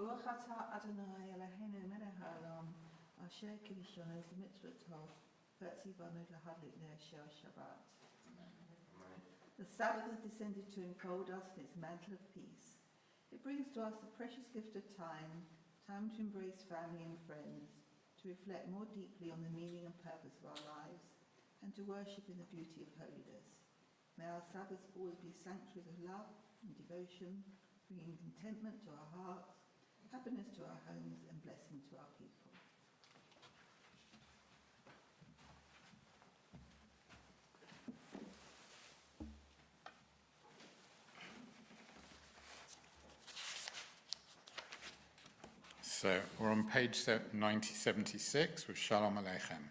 Baruch atah Adonai Eloheinu melech haolam, asher kiddushanu b'mitzvot tov, v'etzivanu lahadlik ner shel Shabbat. The Sabbath has descended to enfold us in its mantle of peace. It brings to us the precious gift of time to embrace family and friends, to reflect more deeply on the meaning and purpose of our lives, and to worship in the beauty of holiness. May our Sabbaths always be sanctuaries of love and devotion, bringing contentment to our hearts, happiness to our homes, and blessing to our people. So we're on page 9076 with Shalom Aleichem.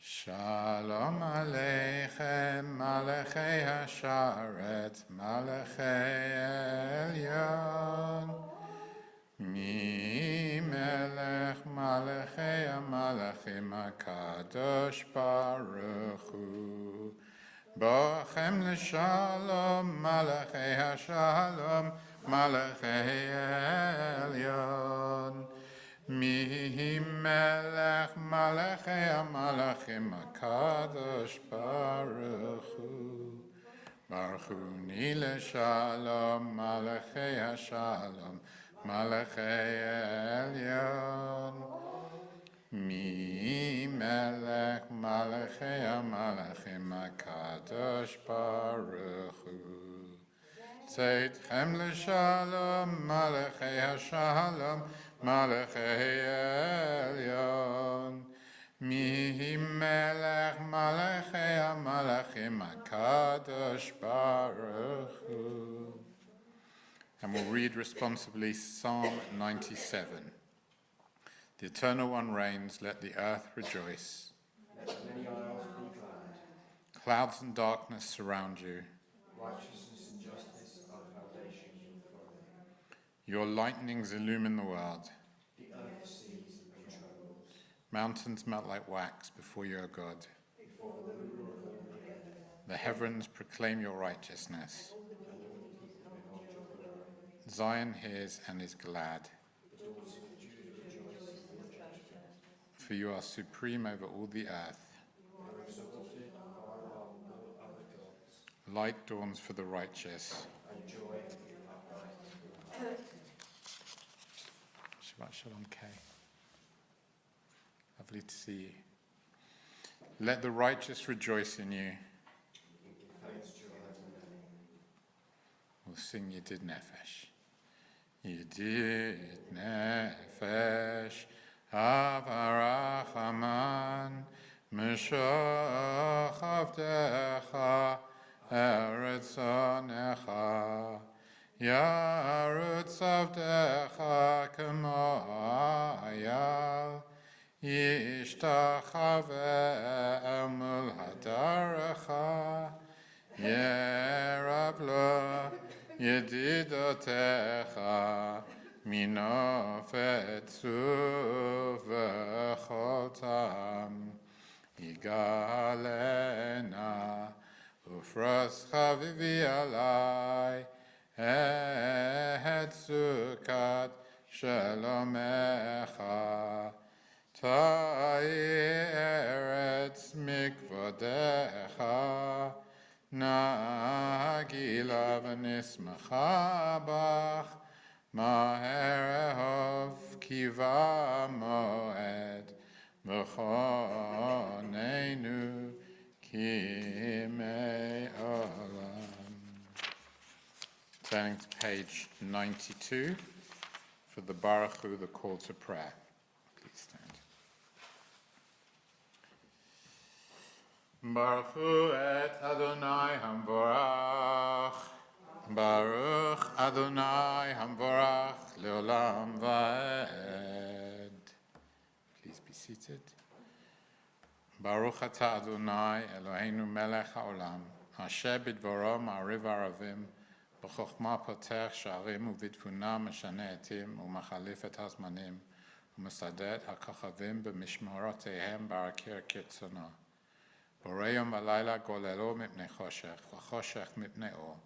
Shalom Aleichem, Malachei Hasharet, Malachei Elyon. Mi Melech Malachei HaMalachim HaKadosh Baruch Hu. Bochem l'shalom, Malachei HaShalom, Malachei Elyon. Mi Melech Malachei HaMalachim HaKadosh Baruch Hu. Baruch Hu ni l'shalom, Malachei HaShalom, Malachei Elyon. Mi Melech Malachei HaMalachim HaKadosh Baruch Hu. Tzedchem l'shalom, Malachei HaShalom, Malachei Elyon. Mi Melech Malachei HaMalachim HaKadosh Baruch Hu. And we'll read responsibly Psalm 97. The Eternal One reigns, let the earth rejoice. Let the many isles be glad. Clouds and darkness surround you. Righteousness and justice are the foundations of the throne. Your lightnings illumine the world. The earth sees and trembles. Mountains melt like wax before your God. Before the ruler of all the earth. The heavens proclaim your righteousness. And all people behold your glory. Zion hears and is glad. The daughters of Judah rejoice in your judgment. For you are supreme over all the earth. You are exalted above all other gods. Light dawns for the righteous. And joy for the upright. Shabbat Shalom, Kay. Lovely to see you. Let the righteous rejoice in you. Thanks to your holy name. We'll sing Yedid Nefesh. Yedid Nefesh, Avarachaman, Meshoch Avdecha, Eretz Onecha, Yarutz Avdecha Kemo Ayal, Yishtachave Mul Hadarecha, Yerablo Yedidotecha Minofetzu V'chotam Yigalena Ufros Chavivi Alai Et Sukat Shalomecha Tai Eretz Mikvodecha Nagila v'nismacha bach Maherehov kiva moed V'chonenu kimei olam. Turning to page 92 for the Baruch Hu, the call to prayer. Please stand. Baruch Hu et Adonai Hamvorach, Baruch Adonai Hamvorach Leolam Vaed. Please be seated. Baruch atah Adonai Eloheinu melech haolam, asher bidvaro ma'ariv aravim, b'chokhmah potech sha'arim u'bitfunah meshane etim u'machalif et hazmanim u'mesadeh et hakachavim b'mishmorotehem barakir kitzonah. Borei yom v'layla golelo mipnei choshech, v'choshech mipnei or.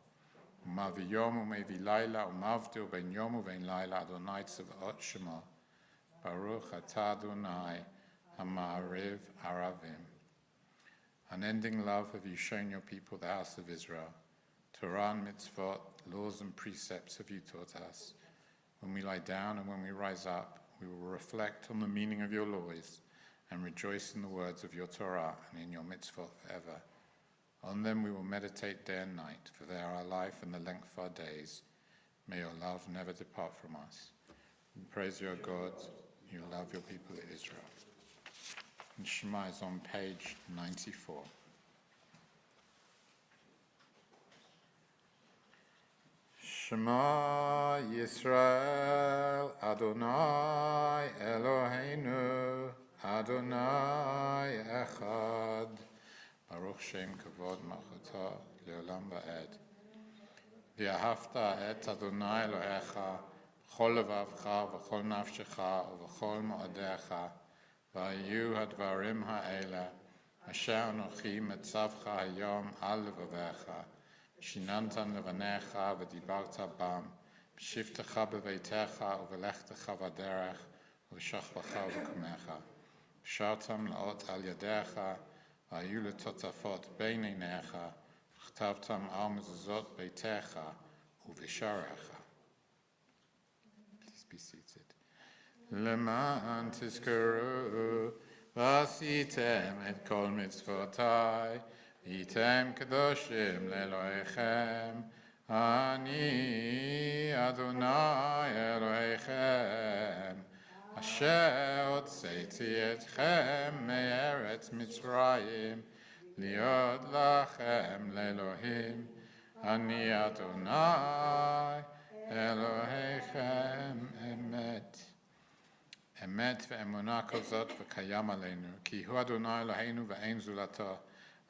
ומה ויום ומי ולילה, ומבדיל בין יום ובין לילה, אדוני צבאות שמו. Baruch atah Adonai, Ha'ma'ariv Aravim. Unending love have you shown your people, the house of Israel. Torah and mitzvot, laws and precepts have you taught us. When we lie down and when we rise up, we will reflect on the meaning of your laws and rejoice in the words of your Torah and in your mitzvot forever. On them we will meditate day and night, for they are our life and the length of our days. May your love never depart from us. We praise your God, you love your people Israel. And Shema is on page 94. Shema Yisrael, Adonai Eloheinu, Adonai Echad. Baruch Shem Kavod Malchuto Leolam Va'ed. V'ahavta et Adonai Elohecha b'chol levavcha v'chol nafshecha v'chol mo'adecha v'hayu hadvarim ha'ela asher anochi metzavcha hayom al levavecha shinantan levanecha v'dibarta bam b'shivtecha b'veitecha u'v'lechtecha v'derech u'v'shachbacha u'v'kamecha v'shartam la'ot al yadecha v'hayu letotafot bein einecha v'chtavtam al mezuzot beitecha u'v'sharecha. Be seated. Leman tizkuru v'asitem et kol mitzvotai item kadoshim le'elohechem ani Adonai Elohechem asher hotzeiti etchem me'eretz Mitzrayim liot lachem le'elohim ani Adonai Elohechem emet. Emet ve'emunah kozot v'kayam aleinu. Ki hu Adonai Eloheinu ve'ein zulato.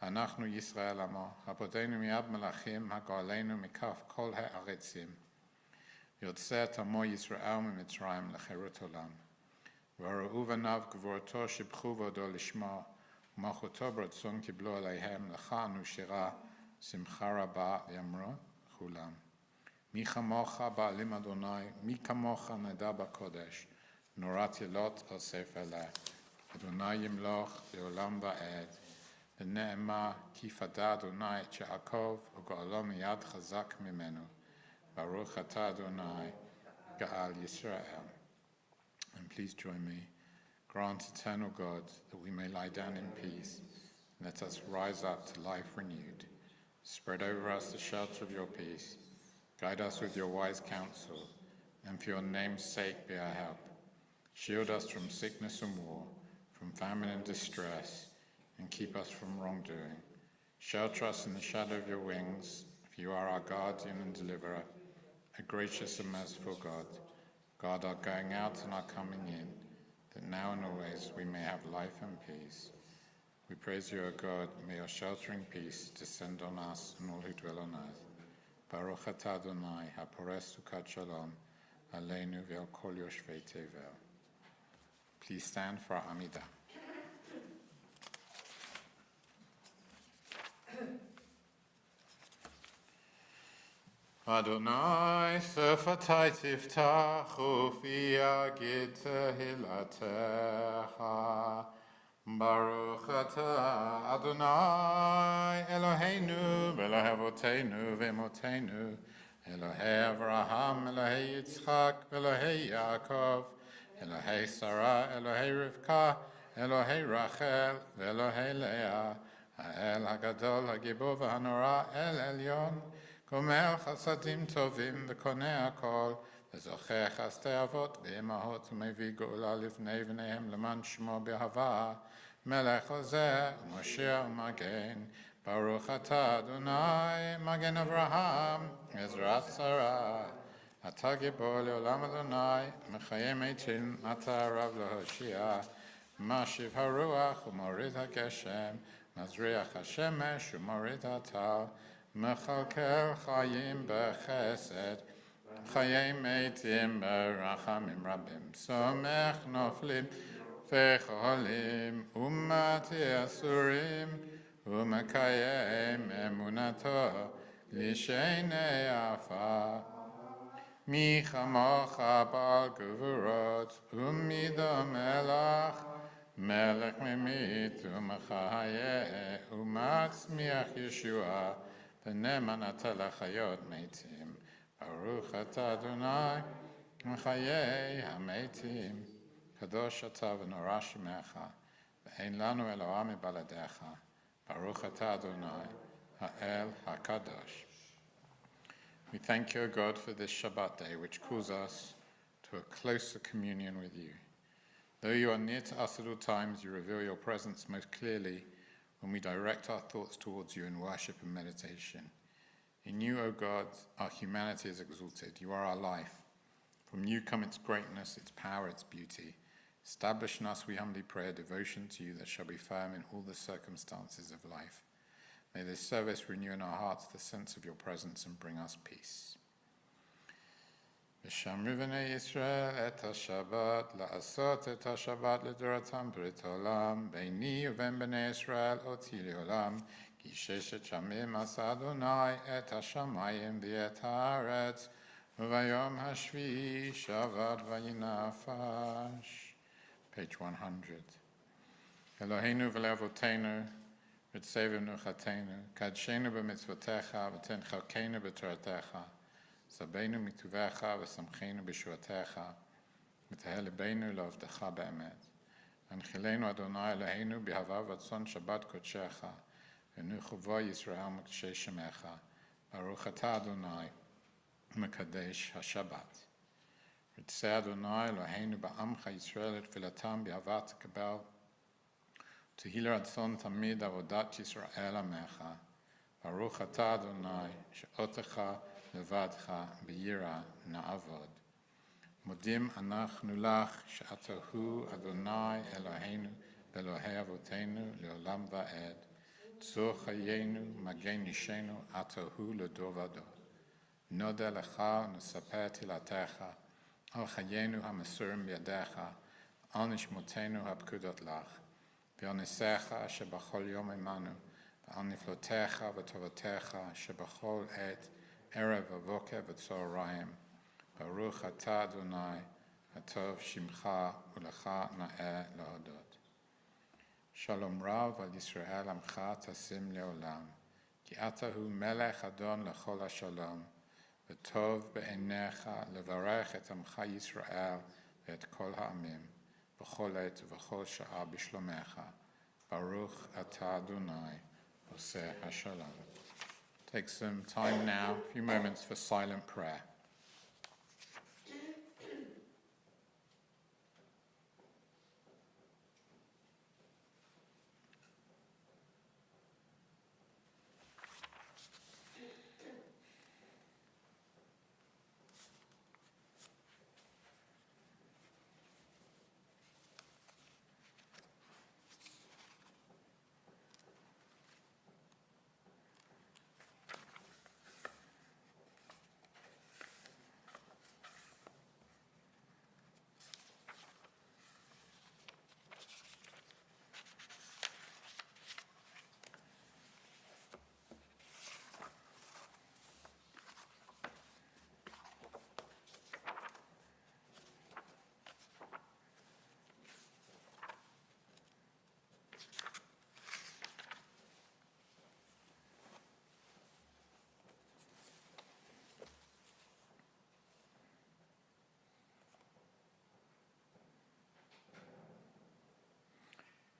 Anachnu Yisrael amo. Habodenu miyad melachim hagaleinu mikaf kol ha'aretzim. Yotzeh amo Yisrael mitzrayim lecherut olam. V'ra'u v'nav gvurto shibchu v'odo lishma. U'malchuto b'ratzon kiblo aleihem lecha anu shira simcha rabah v'yamro chulam. Mi chamocha ba'alim Adonai, mi kamocha neda b'kodesh, norat yelot al sefer leh. Adonai yimloch le'olam va'ed, v'ne'ema ki fada Adonai et Yaakov, u'ga'alo miyad chazak mimenu. Baruch atah Adonai, ga'al Yisrael. And please join me. Grant, eternal God, that we may lie down in peace. Let us rise up to life renewed. Spread over us the shelter of your peace. Guide us with your wise counsel, and for your name's sake be our help. Shield us from sickness and war, from famine and distress, and keep us from wrongdoing. Shelter us in the shadow of your wings, for you are our guardian and deliverer, a gracious and merciful God. Guard our going out and our coming in, that now and always we may have life and peace. We praise you, O God. May your sheltering peace descend on us and all who dwell on earth. Baruch atah Adonai, ha'pores sukat shalom, aleinu ve'al kol yoshvei tevel. Please stand for our Amidah. Adonai, sefatai tiftach ufi yagid tehilatecha. Baruch atah Adonai Eloheinu v'Elohei Avotenu v'Emotenu Elohei Avraham Elohei Yitzchak v'Elohei Yaakov Elohei Sarah Elohei Rivka Elohei Rachel v'Elohei Leah Ha'el Hagadol Hagibor v'Hanora El Elyon Gomel Chasadim Tovim v'Konei Hakol v'Zocheh Chastei Avot v'Emahot v'Mevi Geula Livnei v'Neihem Leman Shmo B'Hava Melech Ozeh, Moshiach Magen, Baruch atah Adonai, Magen Avraham, Ezrat Sarah, Atah Gibor Leolam Adonai, Mechayem Eitin, Atah Rav Lehoshia, Mashiv HaRuach, Umorid HaGeshem, Mazriach HaShemesh, Umorid HaTal, Mechalkel Chayim Bechesed, Chayim Eitim Berachamim Rabim, Somech Noflim, Fecholim umati asurim umakayem emunato לשני עפר. מי כמוך בעל גבורות, ומידו מלך, מלך ממית ומחיה, ומצמיח ישועה, ונאמנת לחיות מתים. ברוך אתה אדוני, מחיי המתים. קדוש אתה ונורא שמך, ואין לנו אלוה מבלעדיך. ברוך אתה אדוני, האל הקדוש. We thank you, O God, for this Shabbat day, which calls us to a closer communion with you. Though you are near to us at all times, you reveal your presence most clearly when we direct our thoughts towards you in worship and meditation. In you, O God, our humanity is exalted. You are our life. From you come its greatness, its power, its beauty. Establish in us, we humbly pray, a devotion to you that shall be firm in all the circumstances of life. May this service renew in our hearts the sense of your presence and bring us peace. ושמרו בני ישראל את השבת, לעשות את השבת לדורתם ברית עולם, ביני ובין בני ישראל אותי לעולם, כי ששת שמים עשה אדוני את השמיים ואת הארץ, וביום השביעי שבת וינפש. Page 100. אלוהינו ולאבותינו, ותסב מנוחתנו, קדשנו במצוותיך, ותן חלקנו בתורתך, סבנו מטובך ושמחנו בשורתך, ותהא לבנו לעבדך באמת. הנחילנו אדוני אלוהינו באהבה ורצון שבת קודשך, ונוחו בו ישראל מקדשי שמך. ברוך אתה אדוני, מקדש השבת. רצה אדוני אלוהינו בעמך ישראל לתפילתם באהבה תקבל, תהי לרצון תמיד עבודת ישראל עמך. ברוך אתה אדוני, שאותך לבדך ביראה נעבוד. מודים אנחנו לך שאתה הוא אדוני אלוהינו ואלוהי אבותינו לעולם ועד. צור חיינו, מגן נשנו, אתה הוא לדור ודור. נודה לך ונספר תהילתך, על חיינו המסורים בידיך, על נשמותינו הפקודות לך. ועל ניסיך שבכל יום עמנו, ועל נפלותיך וטובותיך שבכל עת, ערב ובוקר וצהריים. ברוך אתה אדוני, הטוב שמך ולך נאה להודות. שלום רב על ישראל עמך תשים לעולם, כי אתה הוא מלך אדון לכל השלום, וטוב בעיניך לברך את עמך ישראל ואת כל העמים. בכל עת ובכל שעה בשלומך. ברוך אתה אדוני, עושה השלום. Take some time now, a few moments for silent prayer.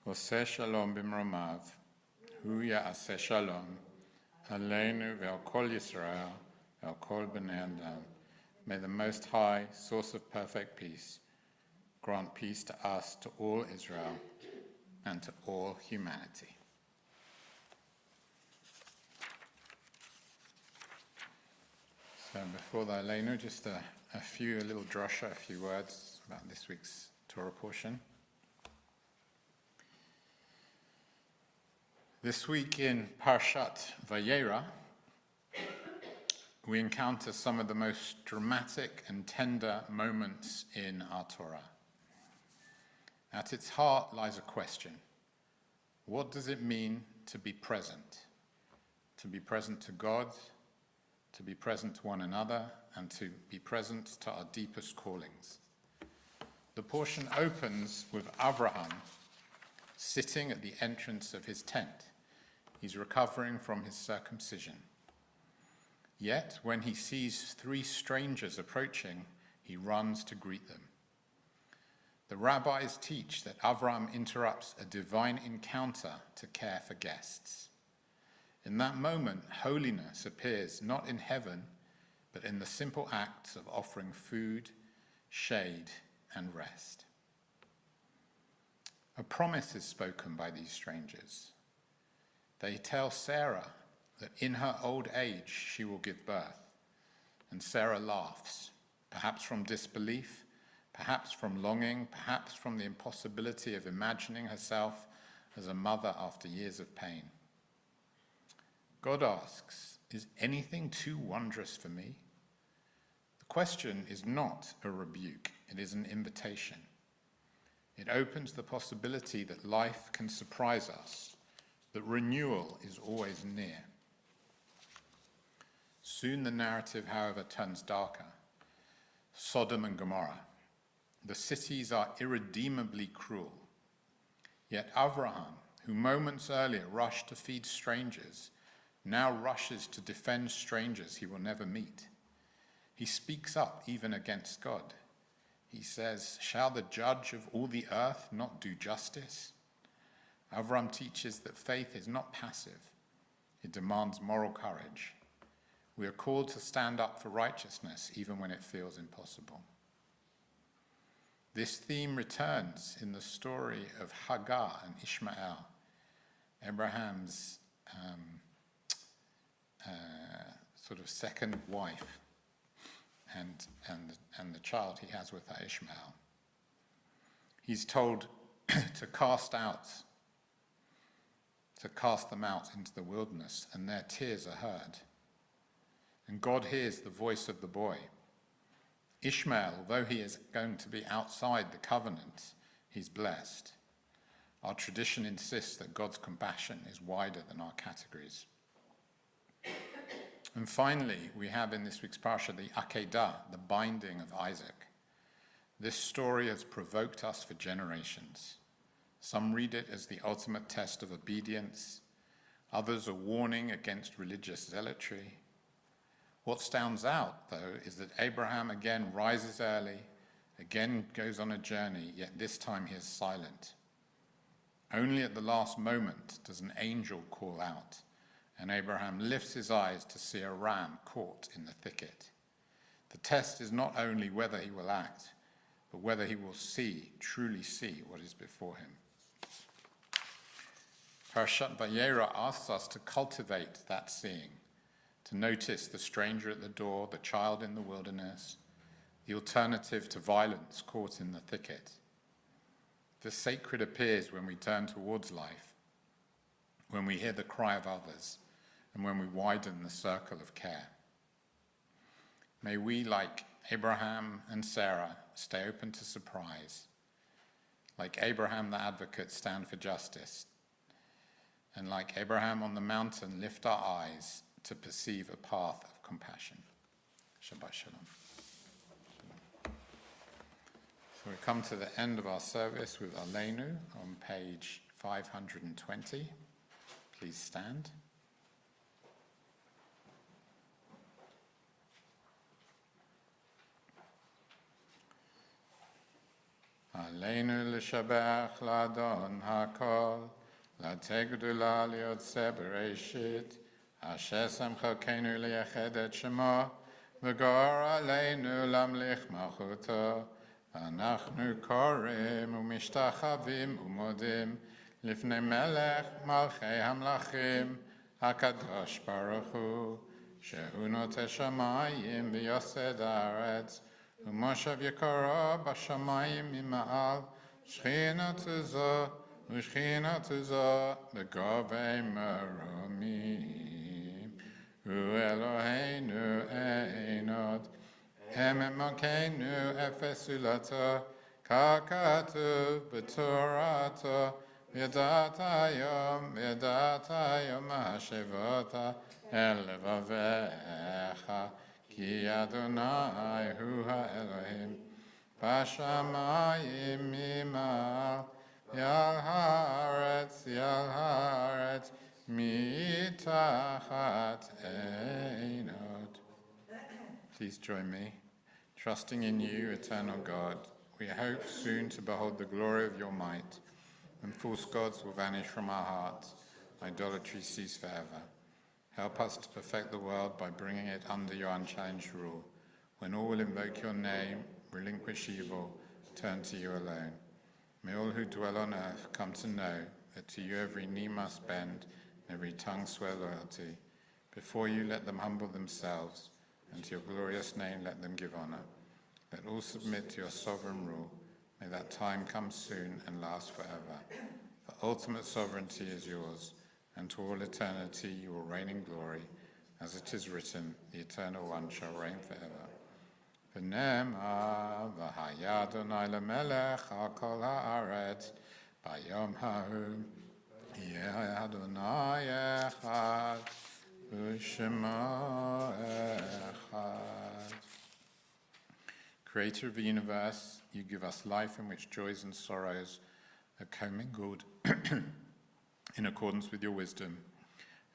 עושה שלום במרומיו, הוא יעשה שלום, עלינו ועל כל ישראל, ועל כל בני אדם. May the Most High, source of perfect peace, grant peace to us, to all Israel, and to all humanity. So before the Aleinu, just a little drosha, a few words about this week's Torah portion. This week in Parshat Vayera, we encounter some of the most dramatic and tender moments in our Torah. At its heart lies a question. What does it mean to be present? To be present to God, to be present to one another, and to be present to our deepest callings. The portion opens with Abraham sitting at the entrance of his tent. He's recovering from his circumcision. Yet, when he sees 3 strangers approaching, he runs to greet them. The rabbis teach that Abraham interrupts a divine encounter to care for guests. In that moment, holiness appears not in heaven, but in the simple acts of offering food, shade, and rest. A promise is spoken by these strangers. They tell Sarah that in her old age she will give birth, and Sarah laughs, perhaps from disbelief, perhaps from longing, perhaps from the impossibility of imagining herself as a mother after years of pain. God asks, "Is anything too wondrous for me?" The question is not a rebuke, it is an invitation. It opens the possibility that life can surprise us, that renewal is always near. Soon the narrative, however, turns darker. Sodom and Gomorrah. The cities are irredeemably cruel. Yet Abraham, who moments earlier rushed to feed strangers, now rushes to defend strangers he will never meet. He speaks up even against God. He says, "Shall the judge of all the earth not do justice?" Abraham teaches that faith is not passive. It demands moral courage. We are called to stand up for righteousness even when it feels impossible. This theme returns in the story of Hagar and Ishmael, Abraham's sort of second wife, and the child he has with her, Ishmael. He's told to cast them out into the wilderness, and their tears are heard. And God hears the voice of the boy. Ishmael, although he is going to be outside the covenant, he's blessed. Our tradition insists that God's compassion is wider than our categories. And finally, we have in this week's parasha the Akedah, the binding of Isaac. This story has provoked us for generations. Some read it as the ultimate test of obedience. Others a warning against religious zealotry. What stands out, though, is that Abraham again rises early, again goes on a journey, yet this time he is silent. Only at the last moment does an angel call out, and Abraham lifts his eyes to see a ram caught in the thicket. The test is not only whether he will act, but whether he will truly see what is before him. Parashat Vayera asks us to cultivate that seeing, to notice the stranger at the door, the child in the wilderness, the alternative to violence caught in the thicket. The sacred appears when we turn towards life, when we hear the cry of others, and when we widen the circle of care. May we, like Abraham and Sarah, stay open to surprise. Like Abraham the advocate, stand for justice. And like Abraham on the mountain, lift our eyes to perceive a path of compassion. Shabbat shalom. So we come to the end of our service with Aleinu on page 520. Please stand. Aleinu l'shabach l'adon hakol, l'teg gdula liyotzeh bereshit, asher samchokenu liyached et shemo, v'gor aleinu lamlich malchuto, v'anachnu korim u'mishtachavim u'modim, lifnei melech malchei hamlachim, hakadosh baruch hu, shehu noteh shamayim v'yosed haaretz, Moshav Yakara Bashamayim Mima'al Shchina Tuza Ushchina Tuza Begavei Meromim Hu Eloheinu Einod Ememokenu Efesulata Kakatu Betorata וידעת היום השבות אל לבביך, כי אדוני הוא האלוהים בשמיים ממעל, ועל הארץ מתחת עינות. Please join me. Trusting in you, eternal God, we hope soon to behold the glory of your might, when false gods will vanish from our hearts, idolatry cease forever. Help us to perfect the world by bringing it under your unchallenged rule, when all will invoke your name, relinquish evil, turn to you alone. May all who dwell on earth come to know that to you every knee must bend, and every tongue swear loyalty. Before you let them humble themselves, and to your glorious name let them give honor. Let all submit to your sovereign rule. May that time come soon and last forever. The ultimate sovereignty is yours, and to all eternity you will reign in glory. As it is written, the Eternal One shall reign forever. ונאמר, והיה אדוני למלך על כל הארץ, ביום ההוא יהיה אדוני אחד, ושמו אחד. Creator of the universe, you give us life in which joys and sorrows are commingled in accordance with your wisdom,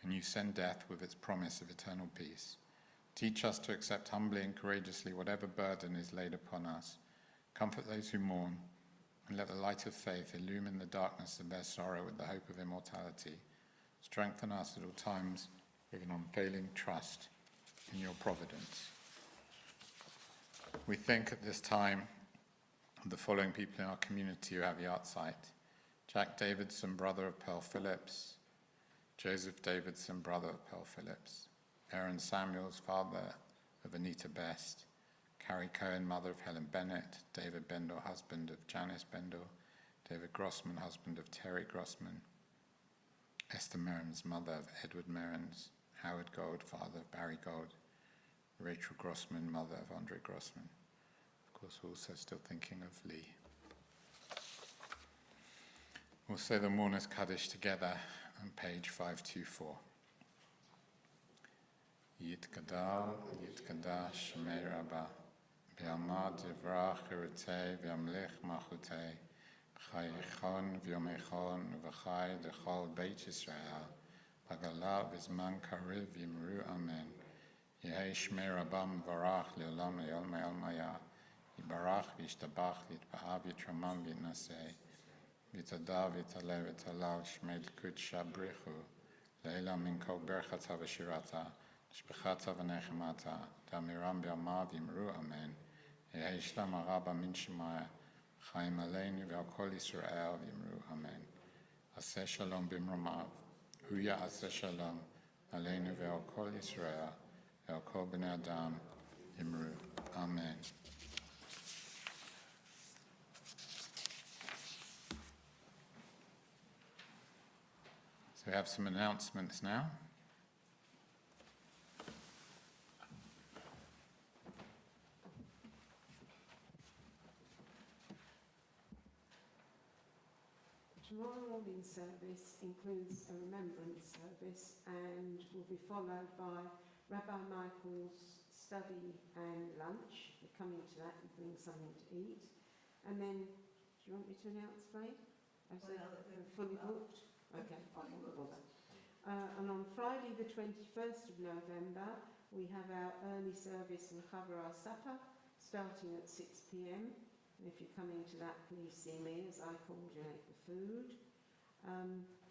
and you send death with its promise of eternal peace. Teach us to accept humbly and courageously whatever burden is laid upon us. Comfort those who mourn, and let the light of faith illumine the darkness of their sorrow with the hope of immortality. Strengthen us at all times with an unfailing trust in your providence. We think at this time of the following people in our community who have yahrzeit: Jack Davidson, brother of Pearl Phillips; Joseph Davidson, brother of Pearl Phillips; Aaron Samuels, father of Anita Best; Carrie Cohen, mother of Helen Bennett; David Bendel, husband of Janice Bendel; David Grossman, husband of Terry Grossman; Esther Merrims, mother of Edward Merrims; Howard Gold, father of Barry Gold; Rachel Grossman, mother of Andre Grossman. Of course, we're also still thinking of Lee. We'll say the Mourners Kaddish together on page 524. Yitgadal, Yitgadash, Shmei Rabbah, V'yamad Yivrach Yerutei, V'yamlich Machutei, B'chayichon V'yomechon, V'chai Dechol Beit Yisrael, B'gala V'zman Kariv Yimru Amen. Yehei Shmei Rabbah M'varach Le'olam Le'ol Me'ol Maya, Yibarach V'yishtabach V'yitpa'av Yitramam V'yitnasei, V'yitadav V'yitaleh V'yitalal Shmei D'kud Shabrichu, Le'ila Min Kol Berchata V'shirata, Shbechata v'nechemata, Damiram b'yamav yimru amen. Yehei shlam haraba min shemaya, Chaim aleinu v'al kol Yisrael yimru amen. Aseh shalom b'mromav, Huya aseh shalom, aleinu v'al kol Yisrael, v'al kol b'nei adam yimru amen. So we have some announcements now. Tomorrow morning service includes a remembrance service and will be followed by Rabbi Michael's study and lunch. We're coming to that and bring something to eat. And then, do you want me to announce, Ray? As they're fully booked? Okay, I won't bother. And on Friday the 21st of November, we have our early service and cover our supper, starting at 6 p.m. And if you're coming to that, please see me as I coordinate the food.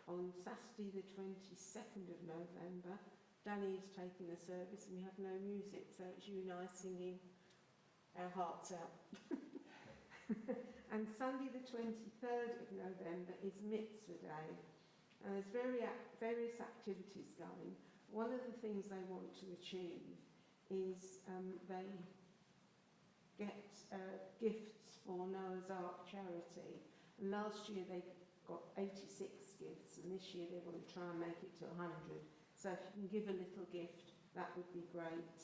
On Saturday the 22nd of November, Danny is taking the service and we have no music, so it's you and I singing our hearts out. And Sunday the 23rd of November is Mitzvah Day. And there's various activities going. One of the things they want to achieve is they get gifts for Noah's Ark charity. And last year they got 86 gifts, and this year they want to try and make it to 100. So if you can give a little gift, that would be great.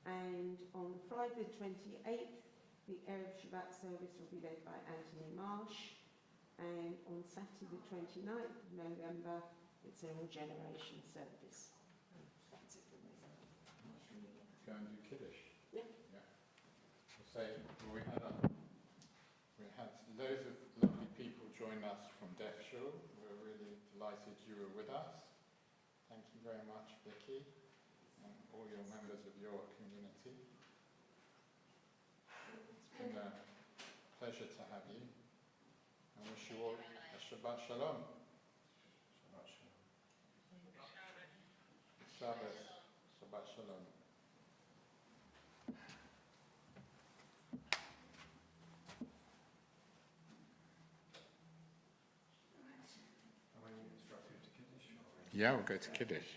And on Friday the 28th, the Erev Shabbat service will be led by Anthony Marsh. And on Saturday the 29th of November, it's a regeneration service. That's it for me. Go and do Kiddush. Yeah. We'll say, well, we had loads of lovely people join us from Deaf Shul. We're really delighted you were with us. Thank you very much, Vicky, and all your members of your community. It's been a pleasure to have you. I wish you all a Shabbat Shalom. Shabbat Shalom. Shabbat, Shabbat Shalom. Am I instructed to Kiddush? Yeah, we'll go to Kiddush.